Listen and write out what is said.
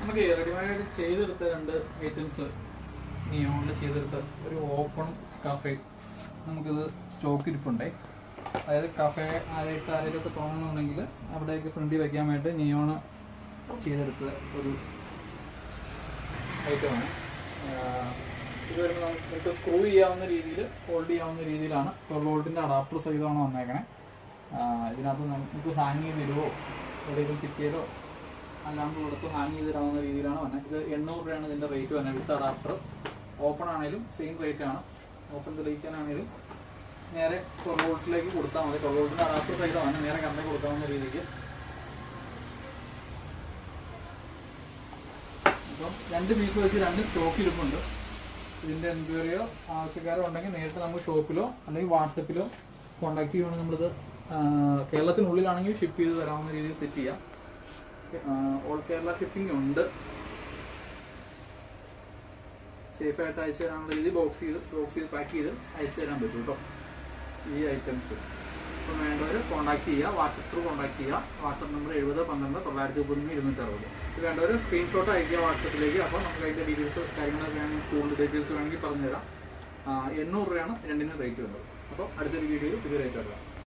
നമുക്ക് റെഡിമെയ്ഡായിട്ട് ചെയ്തെടുത്ത 2 ഐറ്റംസ് നിയോണിൽ ചെയ്തെടുത്ത ഒരു ഓപ്പൺ കഫേ നമുക്കിത് സ്റ്റോക്ക് ഇരിപ്പുണ്ടേ. അതായത് കഫേ ആരെയൊക്കെ തോന്നുന്നുണ്ടെങ്കിൽ അവിടെയൊക്കെ ഫ്രണ്ടിൽ വയ്ക്കാൻ വേണ്ടി നിയോണ് ചെയ്തെടുത്ത ഒരു ഐറ്റമാണ്. ഇത് വരുമ്പോൾ നമുക്ക് സ്ക്രൂ ചെയ്യാവുന്ന രീതിയിൽ, ഹോൾഡ് ചെയ്യാവുന്ന രീതിയിലാണ്. 12 വോൾട്ടിൻ്റെ അഡാപ്റ്റർ സഹിതമാണ് വന്നേക്കണേ. ഇതിനകത്ത് നമുക്ക് ഹാങ് ചെയ്തിടുവോ എവിടെയെങ്കിലും കിട്ടിയതോ അല്ലാണ്ടുള്ളടത്ത് ഹാങ് ചെയ്ത് തരാവുന്ന രീതിയിലാണ് വന്നത്. ഇത് 800 രൂപയാണ് ഇതിൻ്റെ റേറ്റ് വന്നത്. വിത്ത് അഡാപ്റ്റർ. ഓപ്പൺ ആണെങ്കിലും സെയിം റേറ്റ് ആണ്. ഓപ്പൺ തെളിയിക്കാനാണെങ്കിലും നേരെ 12 വോൾട്ടിലേക്ക് കൊടുത്താൽ മതി. 12 വോൾട്ടിൻ്റെ അഡാപ്റ്റർ സഹിതമാണ് നേരെ കറണ്ട് കൊടുക്കാവുന്ന രീതിക്ക്. അപ്പം 2 പീസ് വെച്ച് 2 സ്റ്റോക്ക് ഇരിപ്പുണ്ട്. ഇതിൻ്റെ എൻക്വയറിയോ ആവശ്യക്കാരോ ഉണ്ടെങ്കിൽ നേരിട്ട് നമുക്ക് ഷോപ്പിലോ അല്ലെങ്കിൽ വാട്സപ്പിലോ കോൺടാക്ട് ചെയ്യുകയാണെങ്കിൽ നമ്മളിത് കേരളത്തിനുള്ളിലാണെങ്കിൽ ഷിപ്പ് ചെയ്ത് തരാവുന്ന രീതിയിൽ സെറ്റ് ചെയ്യാം. ഓൾ കേരള ഷിപ്പിംഗ് ഉണ്ട്. സേഫായിട്ട് അയച്ചു തരാനുള്ള രീതിയിൽ ബോക്സ് ചെയ്ത് പാക്ക് ചെയ്ത് അയച്ചു തരാൻ പറ്റും കേട്ടോ ഈ ഐറ്റംസ്. അപ്പം വേണ്ടവർ കോൺടാക്ട് ചെയ്യുക, വാട്സപ്പ് ത്രൂ കോൺടാക്ട് ചെയ്യുക. WhatsApp number 7012-930-260. ഇത് വേണ്ടവർ സ്ക്രീൻഷോട്ട് അയക്കുക വാട്സപ്പിലേക്ക്. അപ്പോൾ നമുക്ക് അതിൻ്റെ ഡീറ്റെയിൽസ് കാര്യങ്ങളൊക്കെ വേണമെങ്കിൽ കൂടുതൽ ഡീറ്റെയിൽസ് വേണമെങ്കിൽ പറഞ്ഞുതരാം. 800 രൂപയാണ് രണ്ടിനും റേറ്റ് വരുന്നത്. അപ്പോൾ അടുത്തൊരു വീഡിയോയിൽ ഇത് റേറ്റ് ആക്കാം.